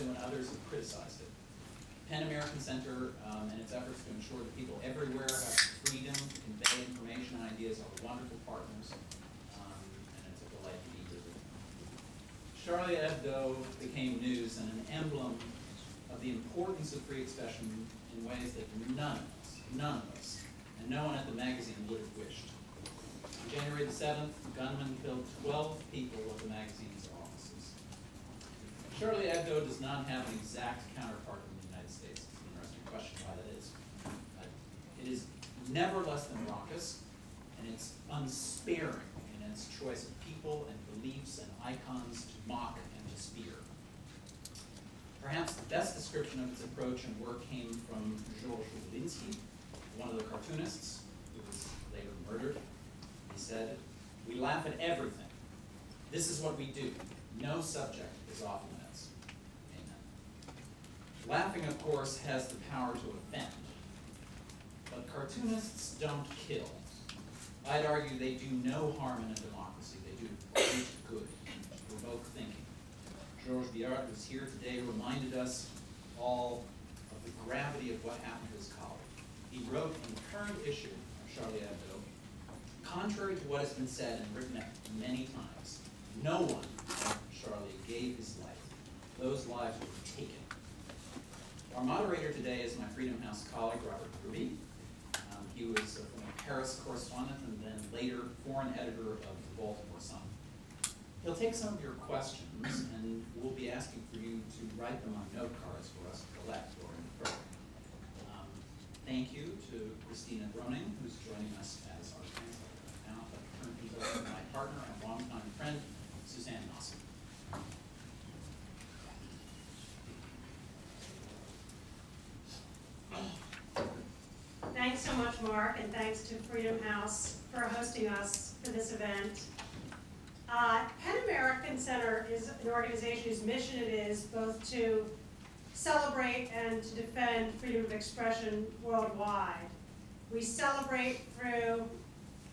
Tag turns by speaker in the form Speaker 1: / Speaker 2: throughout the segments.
Speaker 1: and others have criticized it. PEN American Center and its efforts to ensure that people everywhere have freedom to convey information and ideas are wonderful partners, and it's a delight to be with them. Charlie Hebdo became news and an emblem of the importance of free expression in ways that none of us, and no one at the magazine would have wished. On January the 7th, gunmen killed 12 people at the magazine's offices. Charlie Hebdo does not have an exact counterpart in the United States. It's an interesting question why that is. It is never less than raucous, and it's unsparing in its choice of people and beliefs and icons to mock and to spear. Perhaps the best description of its approach and work came from Georges, one of the cartoonists, who was later murdered. He said, "We laugh at everything. This is what we do. No subject is off limits." Amen. Laughing, of course, has the power to offend. But cartoonists don't kill. I'd argue they do no harm in a democracy. They do great good, provoke thinking. Gėrard Biard, who's here today, reminded us all of the gravity of what happened to his colleague. He wrote in the current issue of Charlie Hebdo, contrary to what has been said and written many times, no one, Charlie, gave his life. Those lives were taken. Our moderator today is my Freedom House colleague, Robert Ruby. He was a former Paris correspondent and then later foreign editor of the Baltimore Sun. He'll take some of your questions, and we'll be asking for you to write them on note cards for us to collect during the program. Thank you to Christina Groning, who's joining us as our translator. Now I'd like to turn things over to my partner and longtime friend, Suzanne Nossen.
Speaker 2: Thanks so much, Mark, and thanks to Freedom House for hosting us for this event. PEN American Center is an organization whose mission it is both to celebrate and to defend freedom of expression worldwide. We celebrate through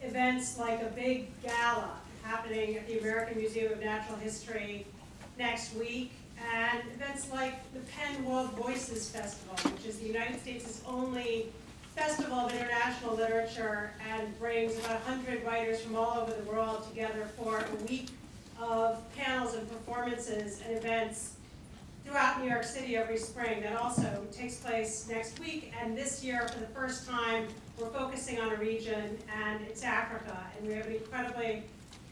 Speaker 2: events like a big gala happening at the American Museum of Natural History next week, and events like the PEN World Voices Festival, which is the United States' only festival of international literature and brings about 100 writers from all over the world together for a week of panels and performances and events throughout New York City every spring. That also takes place next week, and this year, for the first time, we're focusing on a region, and it's Africa. And we have an incredibly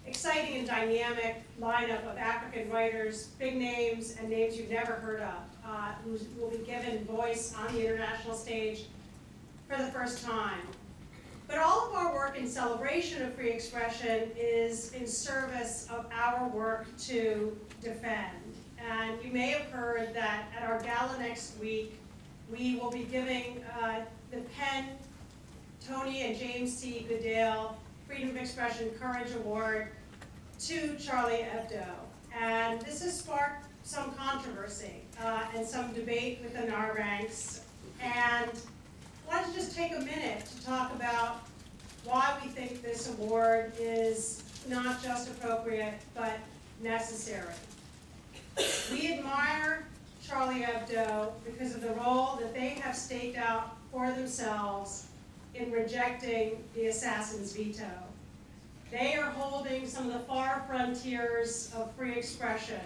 Speaker 2: exciting and dynamic lineup of African writers, big names and names you've never heard of, who will be given voice on the international stage for the first time. But all of our work in celebration of free expression is in service of our work to defend. And you may have heard that at our gala next week, we will be giving the PEN Toni and James C. Goodale Freedom of Expression Courage Award to Charlie Hebdo. And this has sparked some controversy and some debate within our ranks. And I wanted to just take a minute to talk about why we think this award is not just appropriate, but necessary. We admire Charlie Hebdo because of the role that they have staked out for themselves in rejecting the assassin's veto. They are holding some of the far frontiers of free expression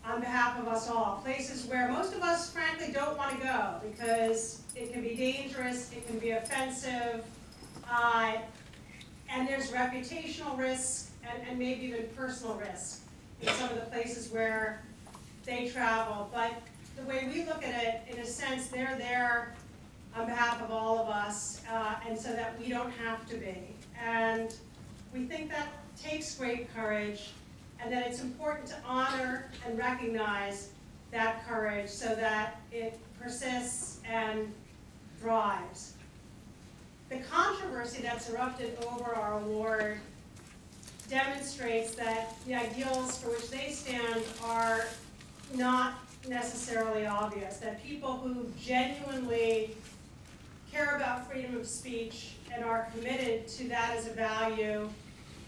Speaker 2: on behalf of us all, places where most of us frankly don't want to go because it can be dangerous, it can be offensive, and there's reputational risk and maybe even personal risk in some of the places where they travel. But the way we look at it, in a sense, they're there on behalf of all of us, and so that we don't have to be. And we think that takes great courage, and that it's important to honor and recognize that courage so that it persists and thrives. The controversy that's erupted over our award demonstrates that the ideals for which they stand are not necessarily obvious, that people who genuinely care about freedom of speech and are committed to that as a value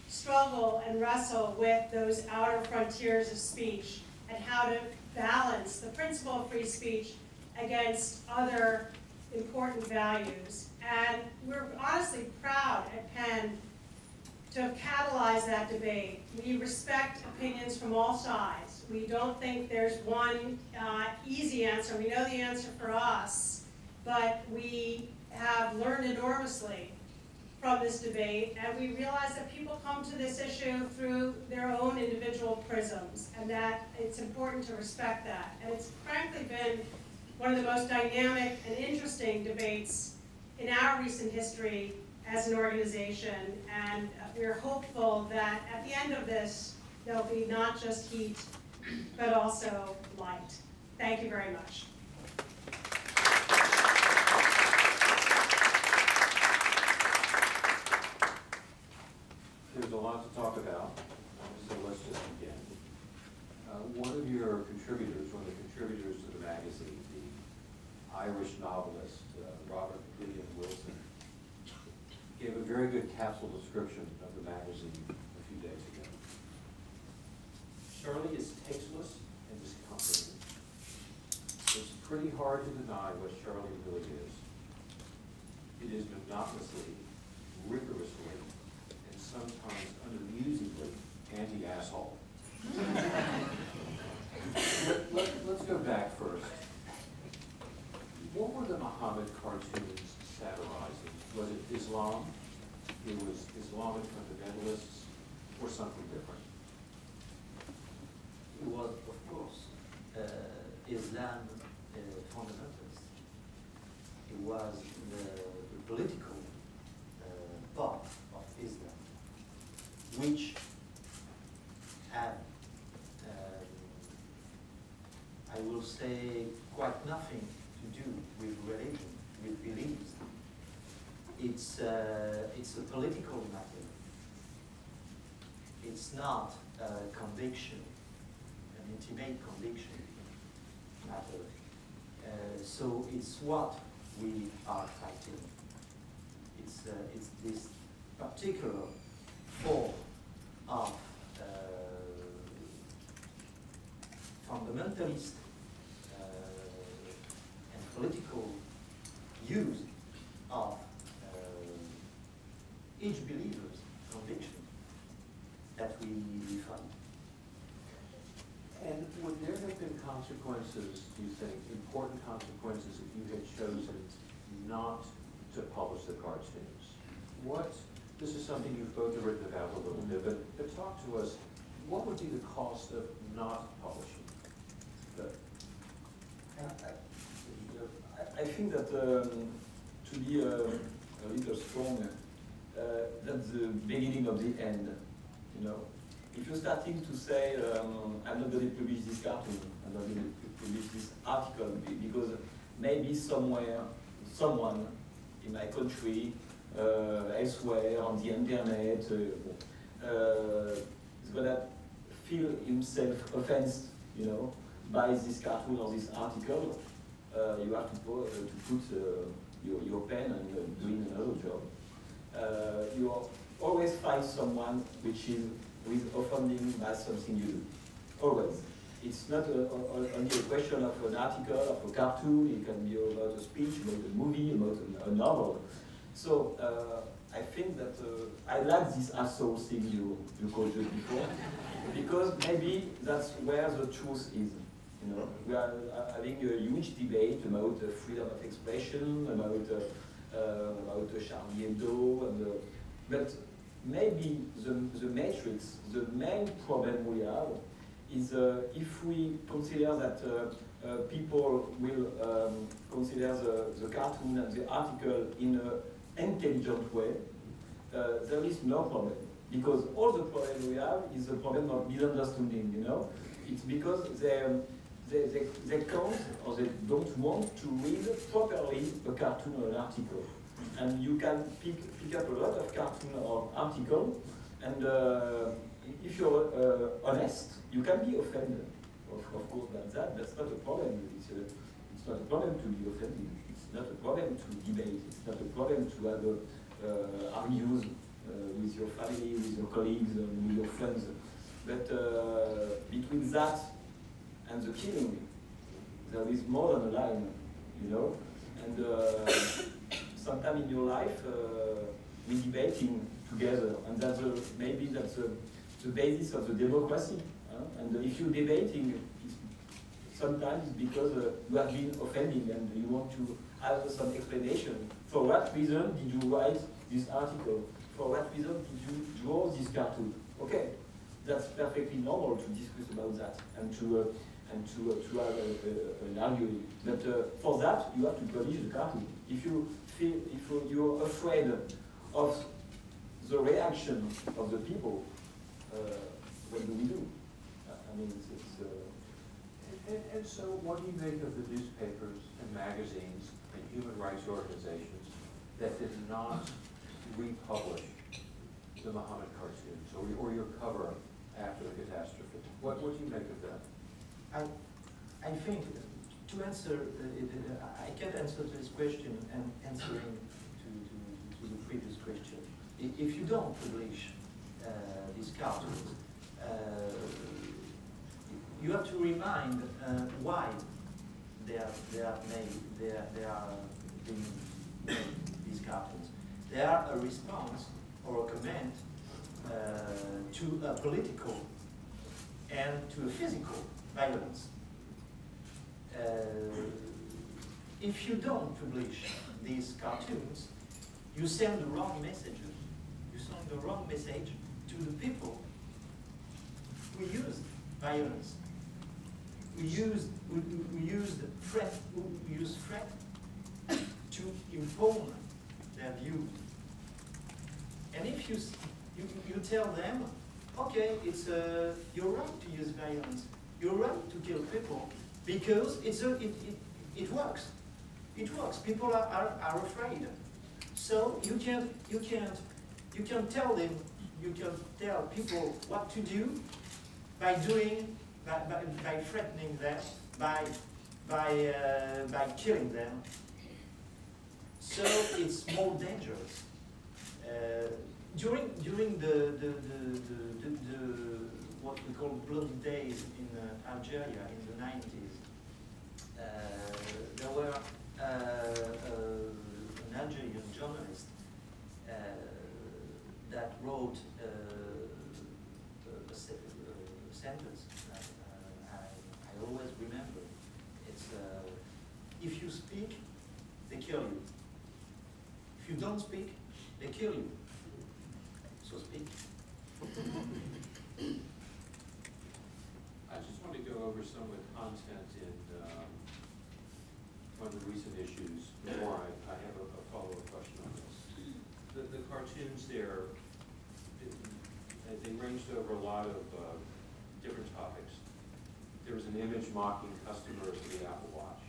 Speaker 2: struggle and wrestle with those outer frontiers of speech at how to balance the principle of free speech against other important values. And we're honestly proud at Penn to have catalyzed that debate. We respect opinions from all sides. We don't think there's one easy answer. We know the answer for us, but we have learned enormously from this debate, and we realize that people come to this issue through their own individual prisms, and that it's important to respect that. And it's frankly been one of the most dynamic and interesting debates in our recent history as an organization, and we're hopeful that at the end of this, there'll be not just heat, but also light. Thank you very much.
Speaker 3: There's a lot to talk about, so let's just begin. One of your contributors, one of the contributors to the magazine, the Irish novelist Robert Wilson, gave a very good capsule description of the magazine a few days ago. Charlie is tasteless and discomforting. It's pretty hard to deny what Charlie really is. It is monotonously, rigorously, and sometimes unamusingly anti-asshole. Let's go back first. What were the Muhammad cartoons satirizing? Was it Islam? It was Islamic fundamentalists, or something different?
Speaker 4: It was, of course, Islam fundamentalists. It was the political part of Islam, which had, I will say, quite nothing to do with religion, with beliefs. It's a political matter. It's not a conviction, an intimate conviction matter. So it's what we are fighting. It's this particular form of fundamentalist and political use of each believer's conviction that we fight.
Speaker 3: And would there have been consequences, do you think, important consequences if you had chosen not to publish the cartoons? This is something you've both written about a little bit, but talk to us, what would be the cost of not publishing?
Speaker 5: I think that to be a little strong, that's the beginning of the end, you know. If you're starting to say, I'm not going to publish this cartoon, I'm not going to publish this article, because maybe somewhere, someone in my country, elsewhere, on the internet, is going to feel himself offended, you know, by this cartoon or this article, you have to put your pen and doing another job. You always find someone who is offending by something you do. Always. It's not only a question of an article, of a cartoon, it can be about a speech, about a movie, about a novel. So I think that I like this asshole thing you called just before, because maybe that's where the truth is. You know, we are having a huge debate about freedom of expression, about Charlie Hebdo, but maybe the matrix, the main problem we have is if we consider that people will consider the cartoon and the article in an intelligent way, there is no problem. Because all the problem we have is the problem of misunderstanding, you know? It's because they can't or they don't want to read properly a cartoon or an article. And you can pick up a lot of cartoon or article, and if you're honest, you can be offended. Of course, that's not a problem. It's not a problem to be offended. It's not a problem to debate. It's not a problem to have argues with your family, with your colleagues, with your friends. But between that and the killing. There is more than a line, you know. And sometime in your life, we debating together, and maybe that's the basis of the democracy. And if you're debating, sometimes it's because you have been offending and you want to have some explanation. For what reason did you write this article? For what reason did you draw this cartoon? Okay, that's perfectly normal to discuss about that and to have an argument. But for that, you have to publish the cartoon. If you're afraid of the reaction of the people, what do we do? I mean,
Speaker 3: And so what do you make of the newspapers and magazines and human rights organizations that did not republish the Muhammad cartoons or your cover after the catastrophe? What do you make of that?
Speaker 4: I think to answer, I can't answer to this question and answering to the previous question. If you don't publish these cartoons, you have to remind why they are being made, these cartoons. They are a response or a comment to a political and to a physical violence. If you don't publish these cartoons, you send the wrong messages. You send the wrong message to the people who use violence. We use threat to impose their view. And if you tell them, okay, it's you're right to use violence, you're right to kill people because it works. It works. People are afraid. So you can tell them, you can tell people what to do by threatening them, by killing them. So it's more dangerous. During the what we call bloody days in Algeria in the 90s, there were an Algerian journalist that wrote a sentence that I always remember. It's if you speak, they kill you. If you don't speak, they kill you. So speak.
Speaker 3: I just want to go over some of the content in one of the recent issues before I have a follow-up question on this. The cartoons there, they ranged over a lot of different topics. There was an image mocking customers of the Apple Watch.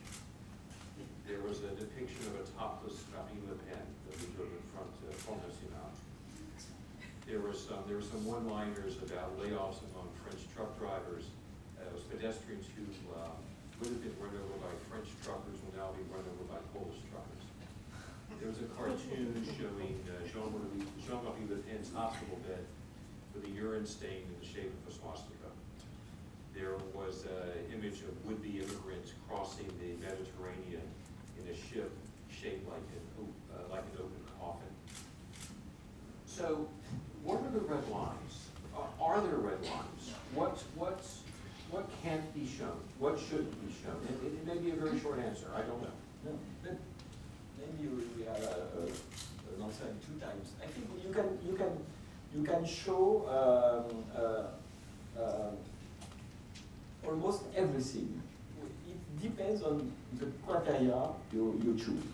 Speaker 3: There was a depiction of a topless Charlie Hebdo that we drove in front of Front National. There were some one-liners about layoffs among French truck drivers. Those pedestrians who would have been run over by French truckers will now be run over by Polish truckers. There was a cartoon showing Jean-Baptiste Thoret's hospital bed with a urine stain in the shape of a swastika. There was an image of would-be immigrants crossing the Mediterranean in a ship shaped like an open coffin. So, what are the red lines? Are there red lines? What can't be shown? What shouldn't be shown? It may be a very short answer. I don't know.
Speaker 5: No, but maybe we have an answer in 2 times. I think you can show almost everything. It depends on the criteria you choose.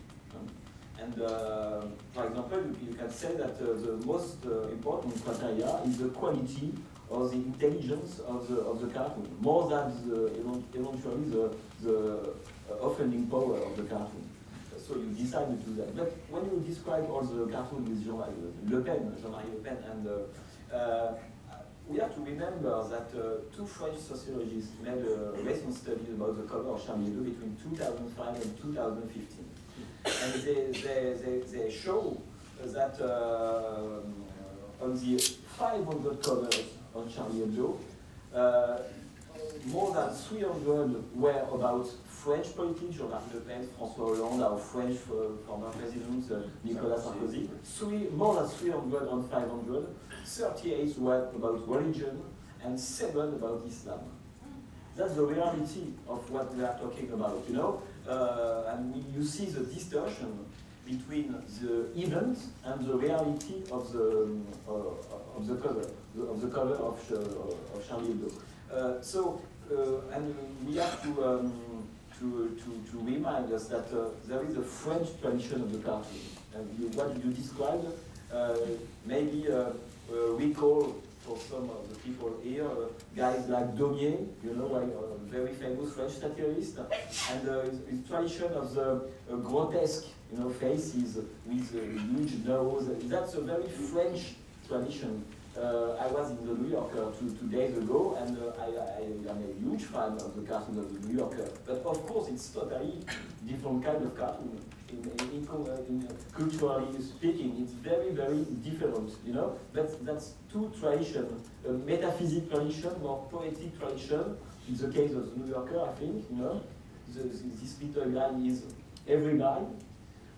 Speaker 5: And for example, you can say that the most important criteria is the quality or the intelligence of the cartoon, more than eventually the offending power of the cartoon. So you decide to do that. But when you describe all the cartoons with Jean-Marie Le Pen, and we have to remember that 2 French sociologists made a recent study about the cover of Charlie Hebdo between 2005 and 2015. And they show that on the 500 covers on Charlie Hebdo, more than 300 were about French politics, Jean-Marie Le Pen, François Hollande, our French former president, Nicolas Sarkozy. More than 300 on 500. 38 were about religion, and 7 about Islam. That's the reality of what we are talking about, you know? And you see the distortion between the event and the reality of the cover of Charlie Hebdo. And we have to remind us that there is a French tradition of the cartoon. And what you described, maybe recall for some of the people here, guys like Daumier, you know, a very famous French satirist, and his tradition of the grotesque, you know, faces with a huge nose. That's a very French tradition. I was in the New Yorker 2 days ago, and I'm a huge fan of the cartoon of the New Yorker. But of course, it's totally different kind of cartoon. Culturally speaking, it's very, very different, you know. That's two traditions, a metaphysic tradition, more poetic tradition. In the case of the New Yorker, I think, you know, this little guy is every guy,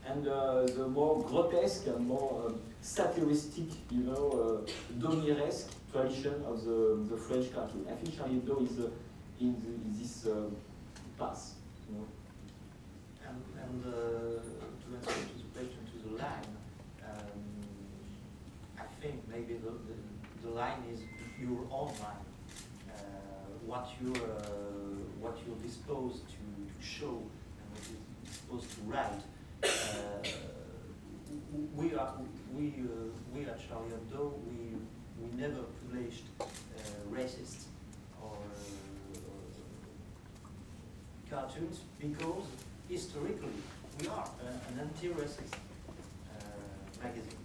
Speaker 5: and the more grotesque and more satiristic, you know, Daumier-esque tradition of the French cartoon. I think Charlie Hebdo is in this path, you know.
Speaker 4: And to answer to the question, to the line, I think maybe the line is your own line, what you're disposed to show and what you're disposed to write. We at Charlie Hebdo, we never published racist or cartoons because historically we are an anti-racist magazine.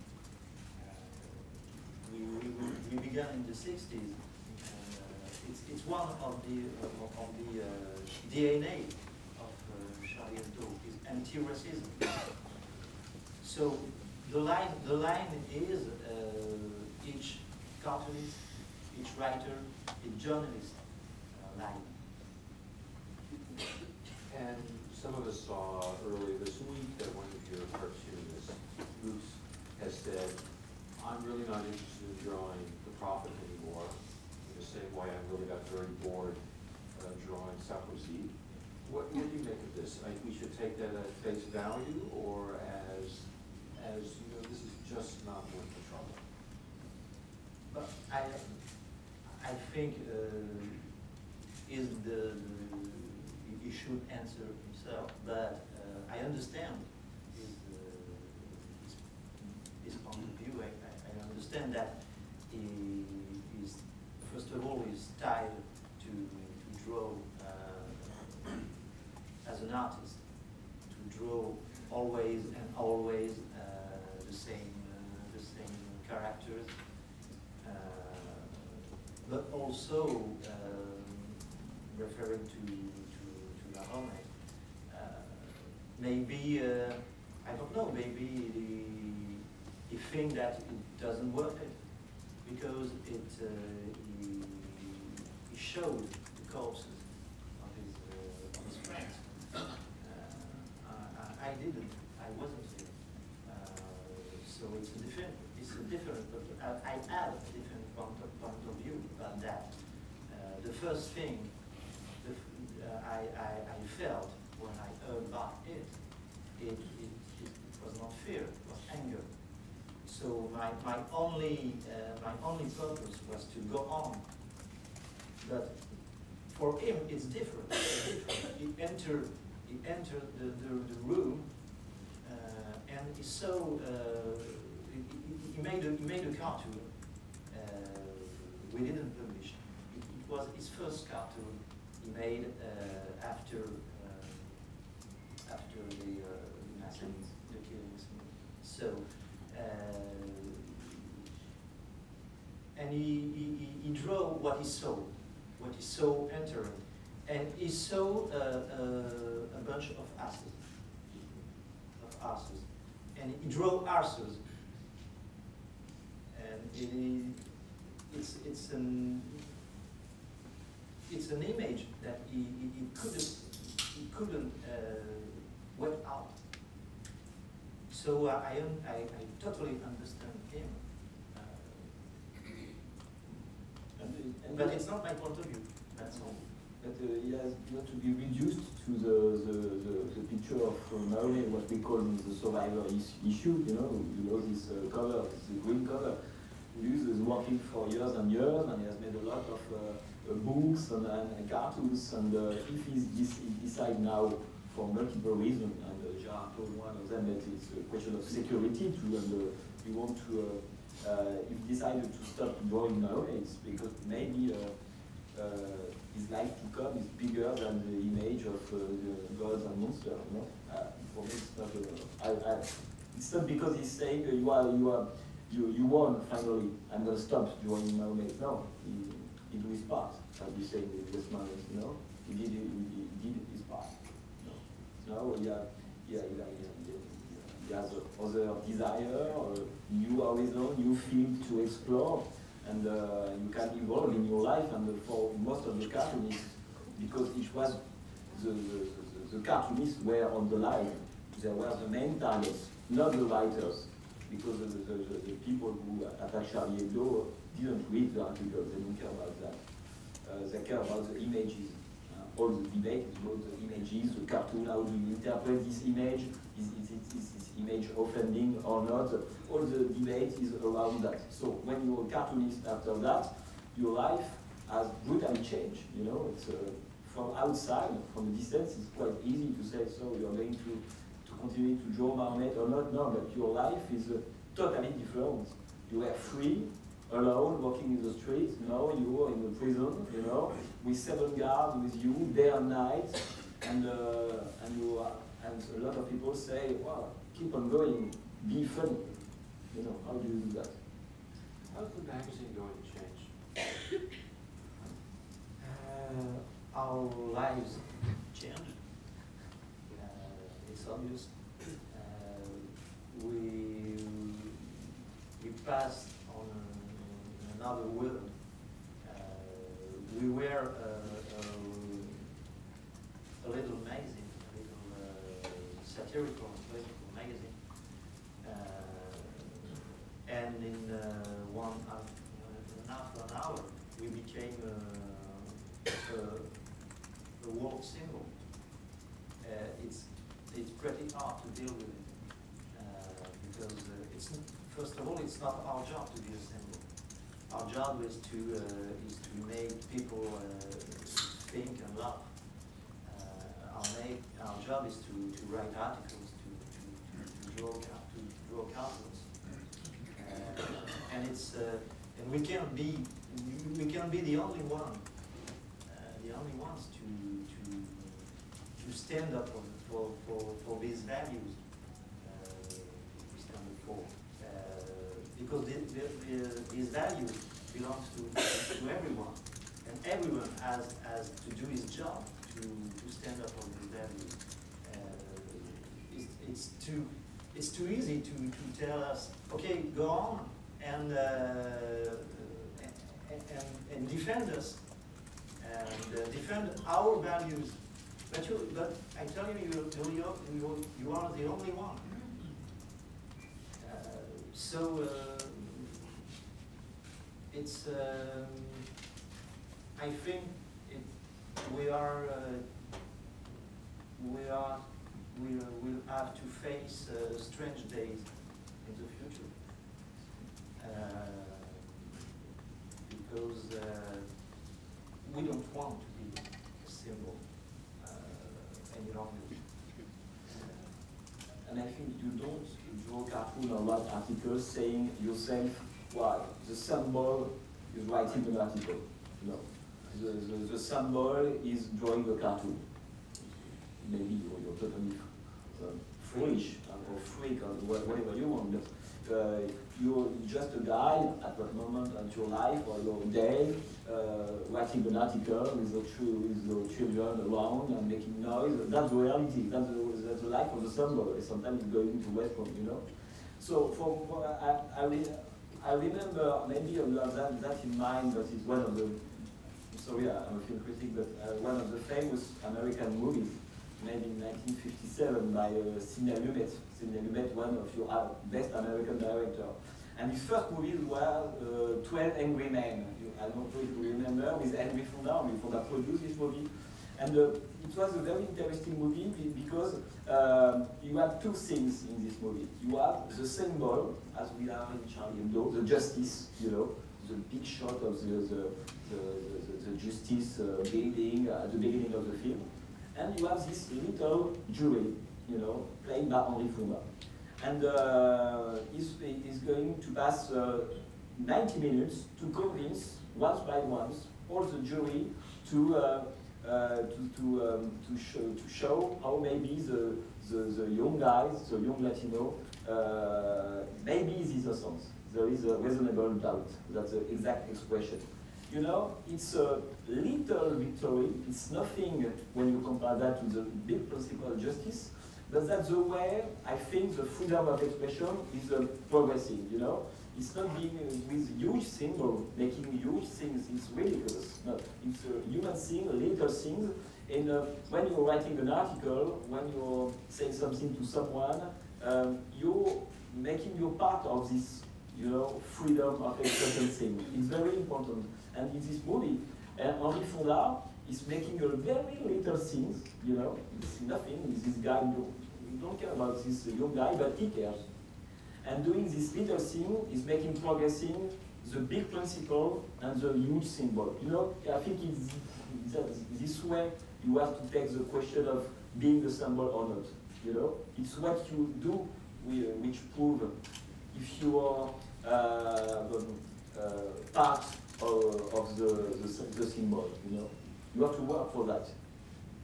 Speaker 4: We began in the 60s. It's one of the DNA of Charlie Hebdo is anti-racism. So the line is each cartoonist, each writer, each journalist line.
Speaker 3: And some of us saw earlier this week that one of your cartoonists, Luce, has said, I'm really not interested in drawing the prophet anymore. In the same way, I really got very bored drawing Sarkozy. What do you make of this? We should take that at face value, or as you know, this is just not worth the trouble.
Speaker 4: But I think he should answer himself. But I understand his point of view. I understand that he is, first of all, is tied to draw as an artist, to draw always and always the same characters, but also referring to La Rome. Maybe I don't know. Maybe he think that it doesn't work it because he showed the corpses of his friends. I didn't. I wasn't here. So it's a different. But I have a different point of view about that. The first thing I felt when I heard about it was not fear. It was anger. So my only purpose was to go on. But for him, it's different. He entered the room, and he saw. He made a cartoon. We didn't publish. It was his first cartoon he made after the massacre, the killings. So. And he drew what he saw entering, and he saw a bunch of asses, and he drew asses, and it's an image that he couldn't wet out. So I totally understand him. But it's not my point of view. That's all.
Speaker 5: But he has not to be reduced to the picture of Maori, what we call the survivor issue. You know this cover, this green cover. Luz is working for years and years, and he has made a lot of books and cartoons. And if he decides now, for multiple reasons, and Gérard told one of them that it's a question of security too, and you want to, if he decided to stop drawing Maori, it's because maybe his life to come is bigger than the image of the gods and monsters. You know? For me, it's not. It's not because he's saying you won finally. I'm gonna stop drawing Maori. No, he do his part. As we say with Westman, you know, he did his part. No, he has other desire, new horizon, new field to explore. And you can evolve in your life, and for most of the cartoonists, because it was the cartoonists were on the line, they were the main targets, not the writers, because the people who attacked Charlie Hebdo didn't read the articles, they don't care about that. They care about the images. All the debate is about the images, the cartoon, how do you interpret this image, is this image offending or not? All the debate is around that. So when you're a cartoonist after that, your life has brutally changed. You know, it's from outside, from a distance, it's quite easy to say, so you're going to continue to draw marionette or not. No, but your life is totally different. You are free, alone, walking in the streets. Now you are in the prison, you know, with 7 guards with you day and night, and a lot of people say, wow, keep on going, be funny. You know, how do you do that?
Speaker 3: How's the magazine going to change?
Speaker 4: Our lives changed. It's obvious. We passed on another world. We were a little magazine, a little satirical and political magazine. And in after an hour, we became a world symbol. It's pretty hard to deal with it because first of all, it's not our job to be a symbol. Our job is to make people think and laugh. Our job is to write articles, to draw cartoons, and we can't be the only ones to stand up for these values we stand up for, because these values belong to everyone, and everyone has to do his job to stand up for these values. It's too easy to tell us, okay, go on and defend us and defend our values. But I tell you, you are the only one. It's. I think we'll have to face strange days in the future because we don't want to be a symbol any longer.
Speaker 5: And I think you don't draw cartoon or write articles saying yourself, well, the symbol is writing an article. No. The symbol is drawing a cartoon. Maybe you're totally foolish or freak or whatever you want, but you're just a guy at that moment in your life or your day writing an article with the children around and making noise. That's the reality. That's the life of the symbol. Sometimes it's going to West Point, you know. So I remember, maybe you have that in mind, but it's one of the sorry, I'm a film critic, but one of the famous American movies made in 1957 by Sidney Lumet. Sidney Lumet, one of your best American directors. And his first movie was 12 Angry Men. I don't know if you remember, with Henry Fonda. Henry Fonda produced this movie. And it was a very interesting movie because you have two things in this movie. You have the symbol, as we have in Charlie Hebdo, the justice, you know, the big shot of the justice building at the beginning of the film. And you have this little jury, you know, played by Henry Fonda. And he's going to pass 90 minutes to convince, once by once, all the jury to show how maybe the young guys, the young Latino, maybe is innocent. There is a reasonable doubt. That's the exact expression. You know, it's a little victory. It's nothing when you compare that to the big principle of justice, but that's the way I think the freedom of expression is progressing, you know? It's not being with huge symbol, making huge things, it's ridiculous. No, it's a human thing, little things. And when you're writing an article, when you're saying something to someone, you're making your part of this, you know, freedom of expression thing. It's very important. And in this movie, Henry Fonda is making a very little things, you know, it's nothing. This guy, you don't care about this young guy, but he cares. And doing this little thing is making progressing the big principle and the huge symbol. You know, I think it's this way you have to take the question of being the symbol or not. You know, it's what you do which prove if you are part of the symbol. You know, you have to work for that.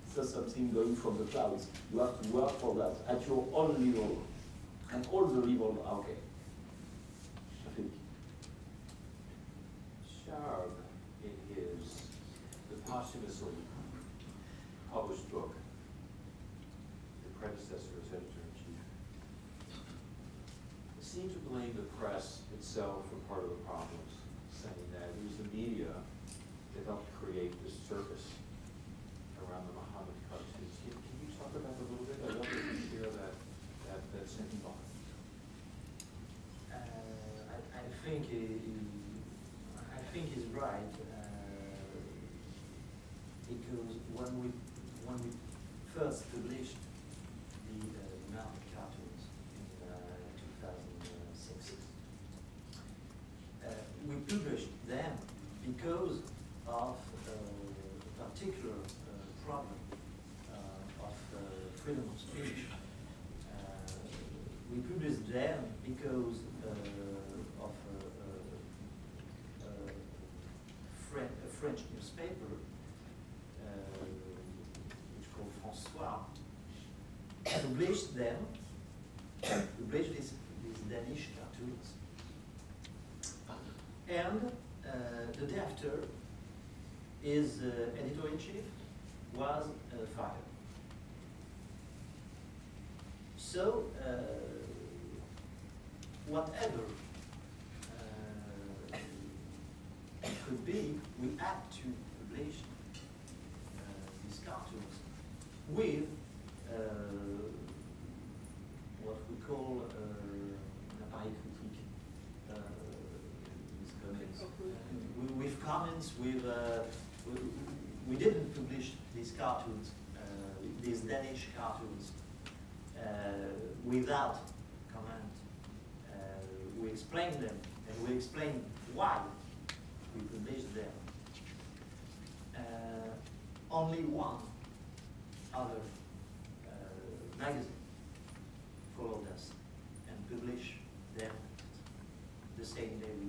Speaker 5: It's not something going from the clouds. You have to work for that at your own level. And all the levels are okay, I think.
Speaker 3: Gėrard, in the posthumously published book, the predecessor as editor-in-chief, seemed to blame the press itself for part of the problems, saying that it was the media that helped create this circus around the Muhammad cartoons. Can you talk about that a little bit? I'd love to share that sentiment.
Speaker 4: I think he's right, because when we first published the Muhammad cartoons in 2006, we published them because of a particular problem of freedom of speech. We published them because of a French newspaper, which called François, published these Danish cartoons. And the day after, his editor-in-chief was fired. So, whatever it could be, we had to publish these cartoons with what we call an appareil critique, with comments, we didn't publish these cartoons, these Danish cartoons, without comment. We explained them, and we explained why we published them. Only one other magazine followed us and published them the same day we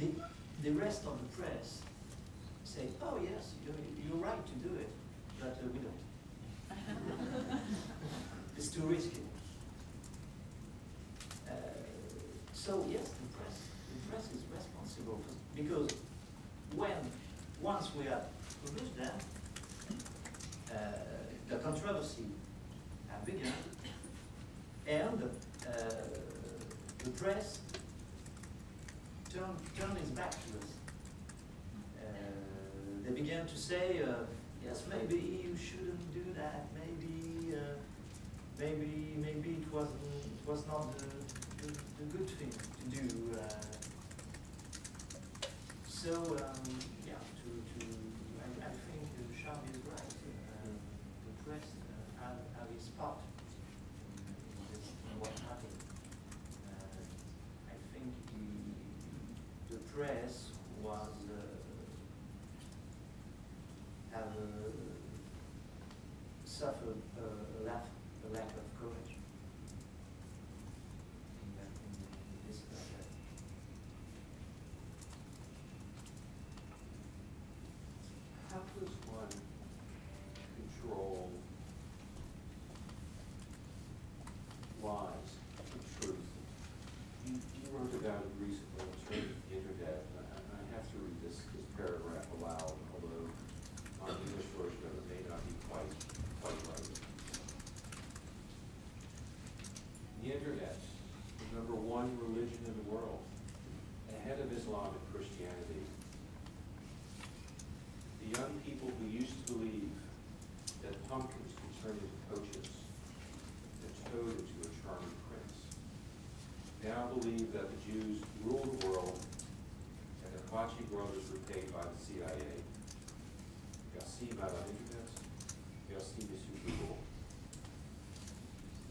Speaker 4: did. The rest of the press say, oh yes, you're right to do it, but we don't. It's too risky. So yes, the press is responsible because once we have published them, the controversy had begun, and the press turned his back to us. They began to say, yes, maybe you shouldn't do that. Maybe it was not the good thing to do. I think Charlie is right. The press have his part in what happened. I think the press was have suffered a lack of courage in this matter.
Speaker 3: How does one control lies and truth? You wrote about it recently on the internet, and I have to read this paragraph aloud, although my English version of it may not be quite right. The internet, the #1 religion in the world, ahead of Islam and Christianity. The young people who used to believe that pumpkins could turn into coaches, and toad into a charming prince, now believe that the Jews rule the world and the Kochi brothers were paid by the CIA. Merci, Madame Internet. Merci, Monsieur Google.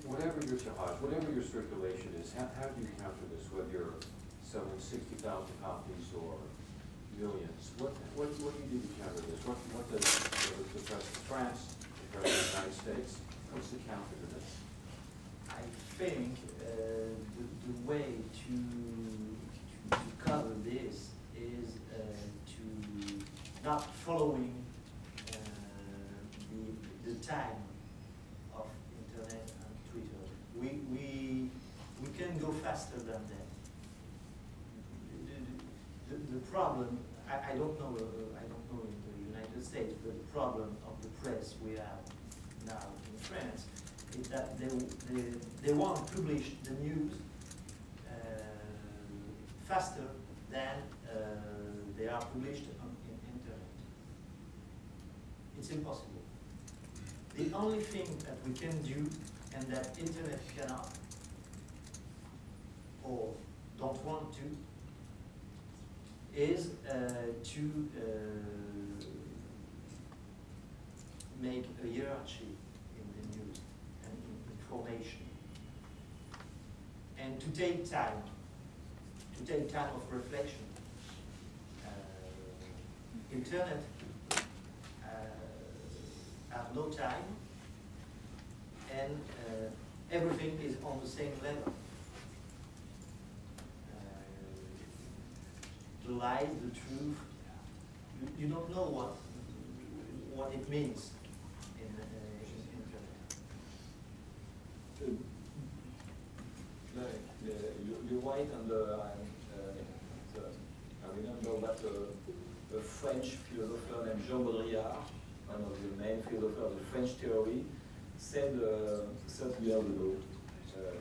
Speaker 3: Whatever your tirage, whatever your circulation is, how do you counter this, whether you're selling 60,000 copies or millions? What do you do to counter this? What does the press of France, the press of the United States, what's the counter to this?
Speaker 4: I think the way to cover this is to not following the time of internet and Twitter. We can go faster than that. The problem, I don't know in the United States, but the problem of the press we have now in France is that they want to publish the news faster than they are published on internet. It's impossible. The only thing that we can do, and that internet cannot, or don't want to, is to make a hierarchy in the news and in information, and to take time of reflection. Internet have no time, and everything is on the same level. The lies, the truth, you don't know what it means in internet.
Speaker 5: You're right, and I remember that a French philosopher named Jean-Baptiste, one of the main philosophers of the French theory, said 30 years ago,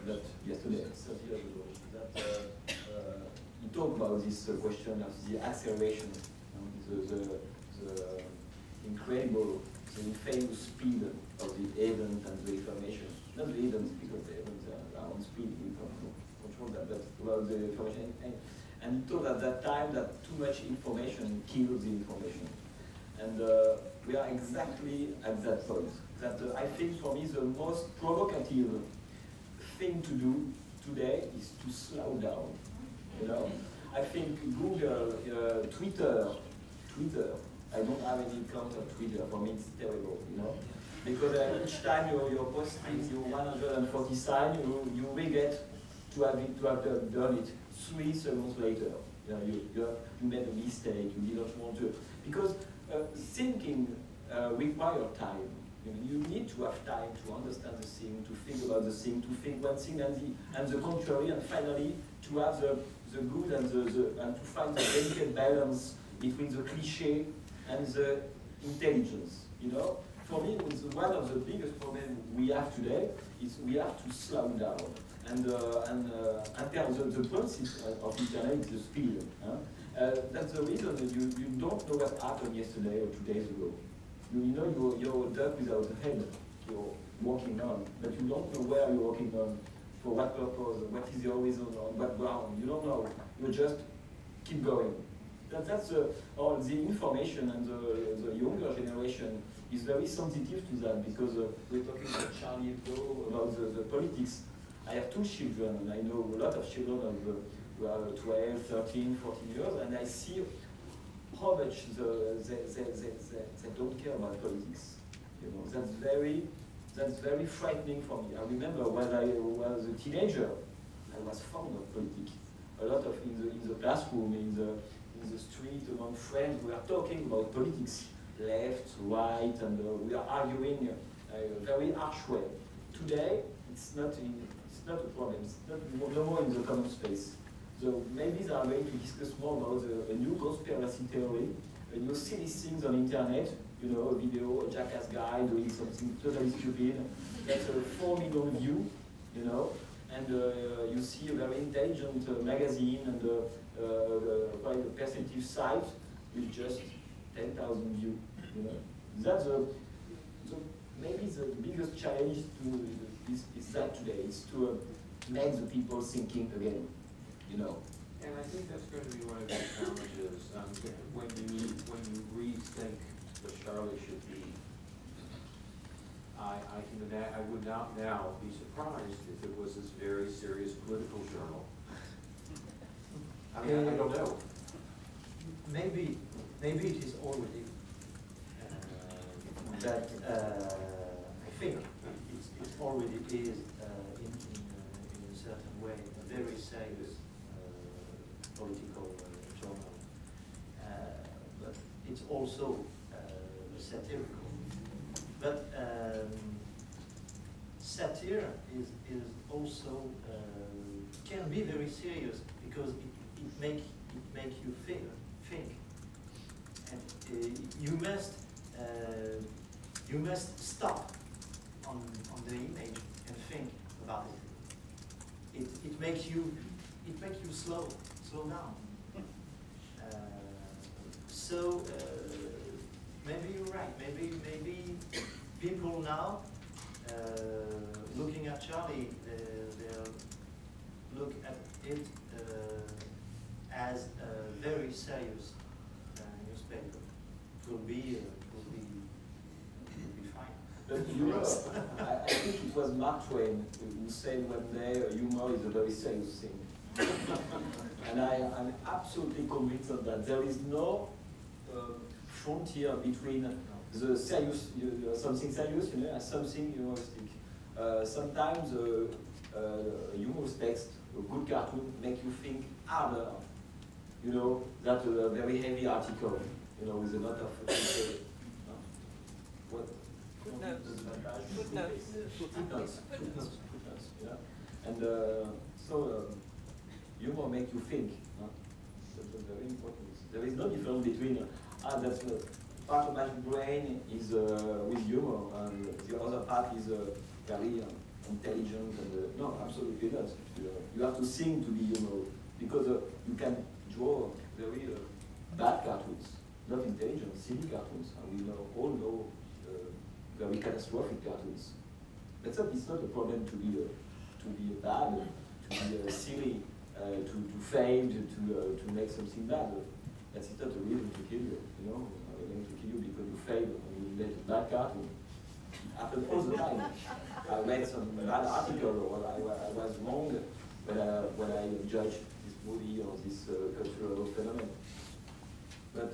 Speaker 5: not yesterday, 30 years ago, that he talked about this question of the acceleration, the incredible, the infamous speed of the event and the information. Not the events, because the events are on speed, we can't control that, but about the information. And he thought at that time that too much information kills the information. And we are exactly at that point. That I think for me the most provocative thing to do today is to slow down. You know, I think Google, Twitter. I don't have any account of Twitter. For me, it's terrible. You know, because each time you're posting your 140 sign, you will get to have done it 3 seconds later. You know, you made a mistake. You didn't want to, because thinking requires time. You need to have time to understand the thing, to think about the thing, to think one thing and the contrary, and finally to have the good and to find the delicate balance between the cliché and the intelligence. You know, for me, one of the biggest problems we have today is we have to slow down. And the principle of internet is the speed. That's the reason that you don't know what happened yesterday or 2 days ago. You know you're a duck without a head you're walking on, but you don't know where you're walking on, for what purpose, what is your reason, on what ground. You don't know. You just keep going. That's all the information, and the younger generation is very sensitive to that, because we're talking about Charlie Hebdo, about the politics. I have 2 children, and I know a lot of children who are 12, 13, 14 years, and I see how much they don't care about politics. You know, that's very frightening for me. I remember when I was a teenager, I was fond of politics. A lot of in the classroom, in the street, among friends, we are talking about politics, left, right, and we are arguing in a very harsh way. Today, it's not a problem. It's not no more in the common space. So maybe they are going to discuss more about a new conspiracy theory, a new silly things on internet. You know, a video, a jackass guy doing something totally stupid. That's a 4 million view. You know, and you see a very intelligent magazine and quite a perceptive site with just 10,000 views. You know, that's maybe the biggest challenge is that today. It's to make the people thinking again. You know.
Speaker 3: And I think that's going to be one of the challenges when you rethink what Charlie should be. I would not now be surprised if it was this very serious political journal. I mean, I don't know.
Speaker 4: Maybe it is already. That I think it already is in a certain way a very serious political journal, but it's also satirical. But satire is also can be very serious, because it make you think, and you must stop on the image and think about it. It makes you slow down. So maybe you're right. Maybe people now looking at Charlie, they'll look at it as a very serious newspaper. It will be fine.
Speaker 5: But humor, I think it was Mark Twain who said one day humor is a very serious thing. And I'm absolutely convinced of that. There is no frontier between the serious, something serious, you know, and something humoristic. Sometimes a humorous text, a good cartoon, make you think harder, you know, than a very heavy article, you know, with a lot of what? Footnotes. Yeah. And so humor makes you think. That's very important. There is no difference between that's part of my brain is with humor, and the other part is very intelligent. And no, absolutely not. You have to sing to be humorous, because you can draw very bad cartoons, not intelligent, silly cartoons, and we all know very catastrophic cartoons. It's not a problem to be bad, to be silly, to fail, to make something bad. That's not a reason to kill you. You know, I'm going to kill you because you failed and you made a bad cartoon. It happens all the time. I read some bad article, or I was wrong when I judged this movie or this cultural phenomenon. But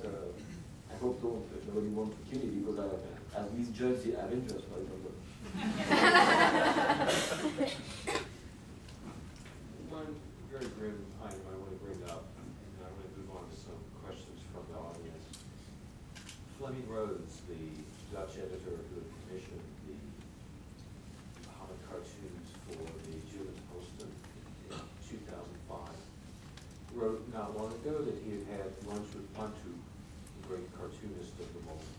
Speaker 5: I hope nobody wants to kill me because I misjudged the Avengers, for example.
Speaker 3: One very grim item I want to bring up, and I want to move on to some questions from the audience. Fleming Rhodes, the Dutch editor who had commissioned the comic cartoons for the German Posten in 2005, wrote not long ago that he had had lunch with Bantu, the great cartoonist of the moment.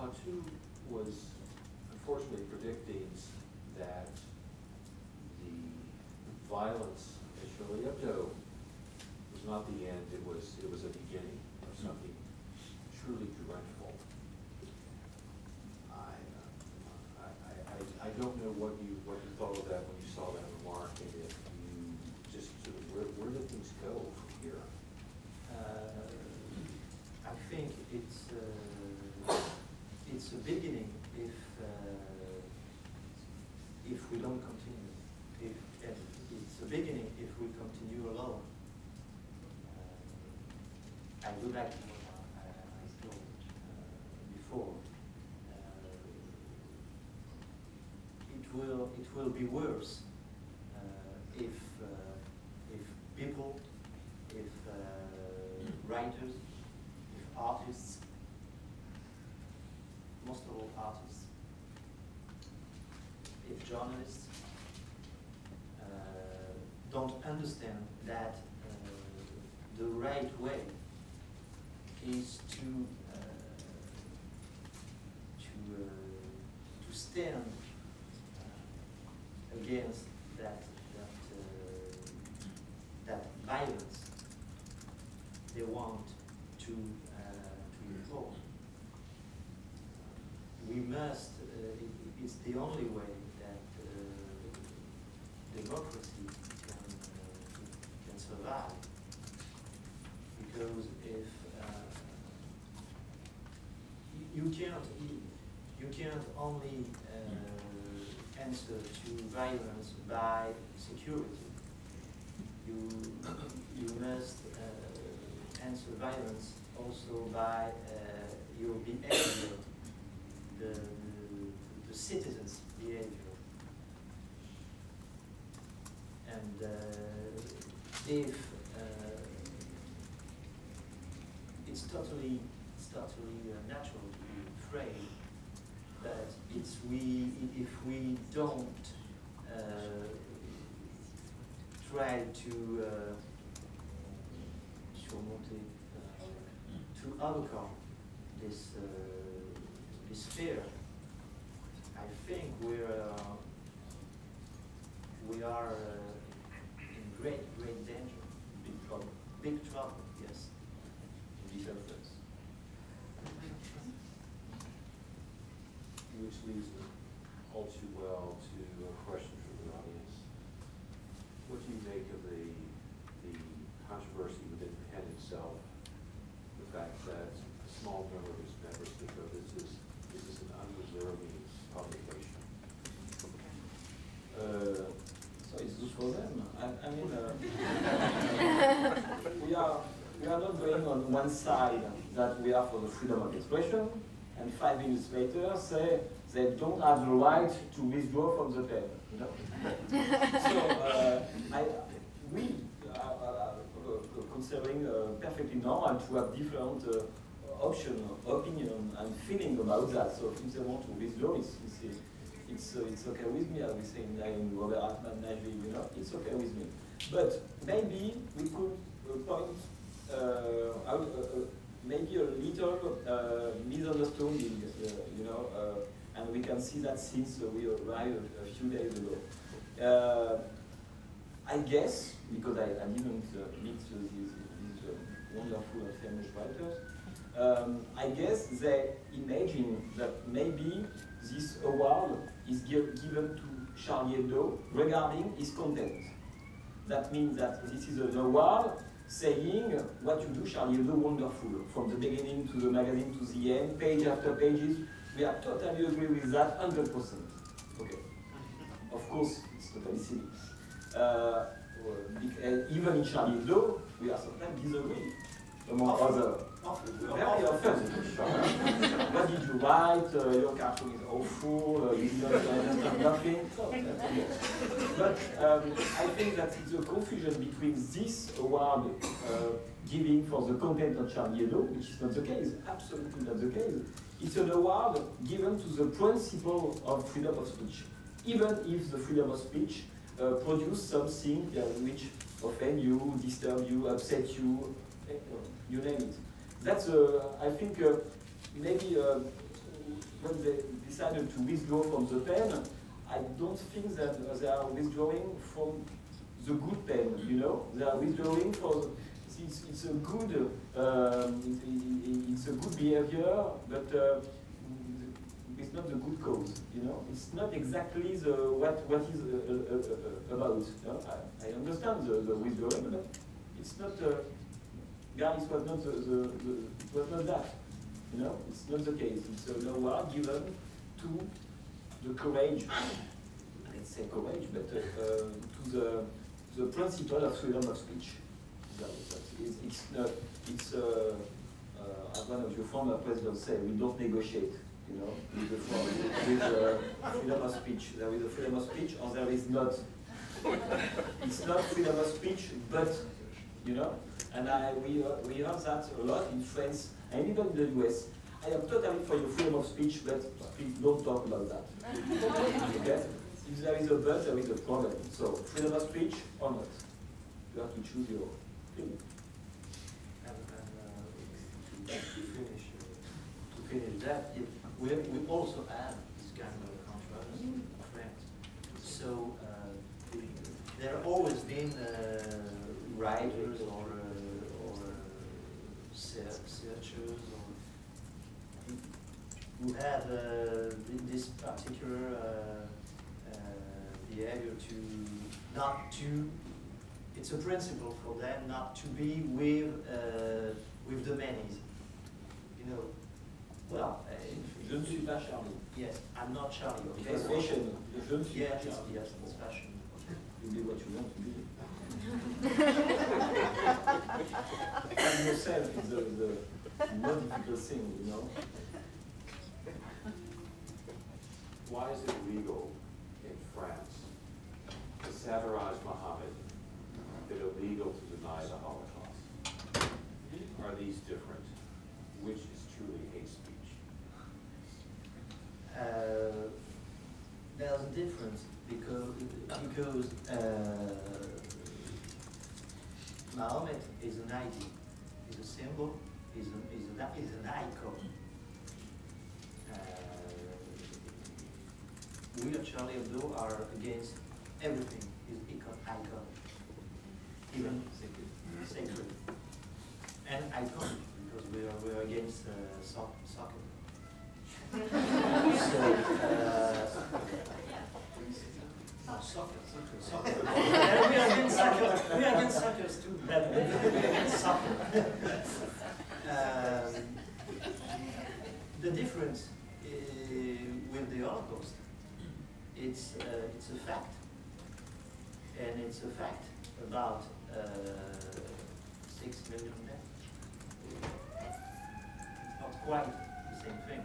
Speaker 3: Pontoon was unfortunately predicting that the violence at Charlie Hebdo was not the end, it was a beginning of something truly dreadful. I don't know what you thought of that when you saw that remark, and if you just sort of, where did things go from here?
Speaker 4: I think it's a beginning if we don't continue. It's a beginning if we continue alone. I go back to what I told before. It will be worse if people, if writers, if artists, most of all artists, if journalists don't understand that the right way is to stand against that violence they want to impose. We must. It's the only way that democracy can survive. Because if you can't only answer to violence by security. You must answer violence also by your behavior, the citizens' behavior. And if it's totally natural to be afraid, but if we don't try to overcome this fear, I think we are in great danger, big trouble. Yes.
Speaker 3: Which leads all too well to a question from the audience. What do you make of the controversy within PEN itself? The fact that a small number of its members think of this is an undeserving publication.
Speaker 5: So it's good for them. I mean, we are not going on one side that we are for the freedom of expression, and 5 minutes later say they don't have the right to withdraw from the pen. You know? So we are considering perfectly normal to have different option, opinion, and feeling about that. So if they want to withdraw, it's okay with me. I will say in Robert Altman, you know, it's okay with me. But maybe we could point out maybe a little misunderstanding, you know, and we can see that since we arrived a few days ago. I guess, because I didn't meet these wonderful and famous writers, I guess they imagine that maybe this award is given to Charlie Hebdo regarding his content. That means that this is an award saying what you do, Charlie Hebdo, wonderful. From the beginning to the magazine to the end, page after pages. We are totally agree with that, 100%. Okay. Of course, it's totally silly. Even in Charlie Hebdo, we are sometimes disagree among other. Very often. What did you write? Your cartoon is awful. You didn't understand nothing. But I think that it's a confusion between this award giving for the content of Charlie Hebdo, which is not the case, absolutely not the case. It's an award given to the principle of freedom of speech, even if the freedom of speech produce something which offend you, disturb you, upset you, you name it. That's, I think, maybe when they decided to withdraw from the pen, I don't think that they are withdrawing from the good pen, you know? They are withdrawing for, it's a good, it's a good behavior, but it's not the good cause, you know? It's not exactly what is about. You know? I understand the withdrawing, but it's not, Gėrard was not it was not that, you know? It's not the case. It's an award given to the courage, let's say courage, but to the principle of freedom of speech. It's as one of your former presidents said, we don't negotiate, you know, with freedom of speech. There is a freedom of speech, or there is not. It's not freedom of speech, but, you know, and we heard that a lot in France and even in the US. I am totally for your freedom of speech, but please don't talk about that. Okay? If there is a but, there is a problem. So, freedom of speech or not? You have to choose your thing.
Speaker 4: To finish that, we also have this kind of controversy in France. So there have always been writers or searchers who have this particular behavior to not to. It's a principle for them not to be with the many. You know, well,
Speaker 5: Je ne suis pas Charlie.
Speaker 4: yes, I'm not Charlie. Okay?
Speaker 5: It's fashion. Je ne suis
Speaker 4: Yeah,
Speaker 5: pas Charlie.
Speaker 4: yes, it's fashion.
Speaker 5: You do what you want to do. And yourself is the more difficult thing, you know.
Speaker 3: Why is it legal in France to satirize Muhammad, but illegal to deny the Holocaust? Are these different? Which is truly hate speech?
Speaker 4: There's a difference because Mahomet is an ID, is a symbol, is an icon. We at Charlie Hebdo are against everything. Is icon, even sacred, and iconic because we are against soccer. Soccer. And we are against soccer. We are against soccer too. But we are against soccer. The difference with the Holocaust, it's a fact, and it's a fact about 6 million deaths. It's not quite the same thing.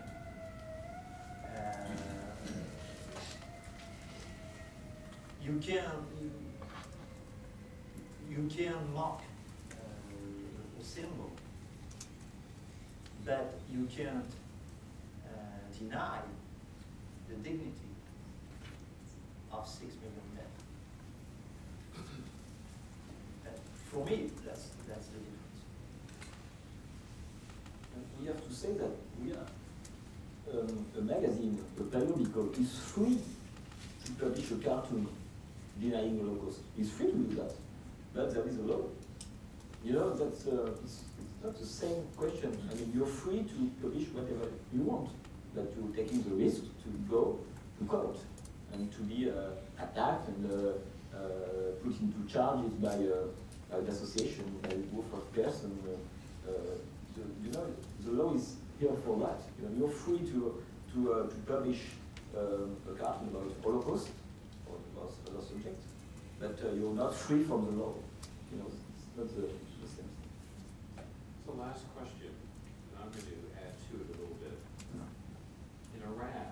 Speaker 4: You can mock a symbol, but you can't deny the dignity of 6 million deaths. For me, that's the difference.
Speaker 5: And we have to say that we are a magazine, a periodical, is free to publish a cartoon denying the Holocaust. It's free to do that, but there is a law. You know, that's it's not the same question. I mean, you're free to publish whatever you want, but you're taking the risk to go to court and to be attacked and put into charges by an association, by a group of persons. You know, the law is here for that. You know, you're free to publish a cartoon about Holocaust or other subject, but you're not free from the law. You know, it's not the same.
Speaker 3: So last question, and I'm going to add to it a little bit. In Iran,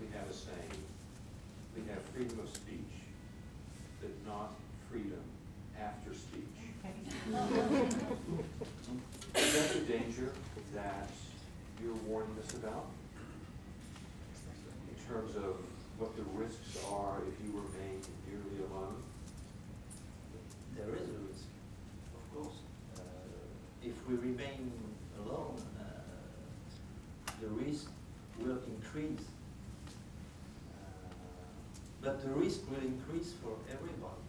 Speaker 3: we have a saying, we have freedom of speech, but not freedom after speech. Is that the danger that you're warning us about? In terms of what the risks are if you remain nearly alone?
Speaker 4: There is a risk, of course. If we remain alone, the risk decrease. But the risk will increase for everybody,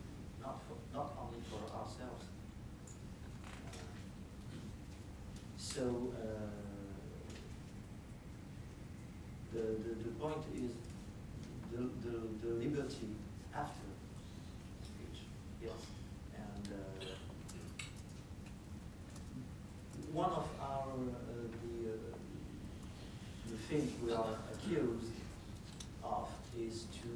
Speaker 4: not only for ourselves. So the point is the liberty after speech, yes, and one of our the thing we are accused of is to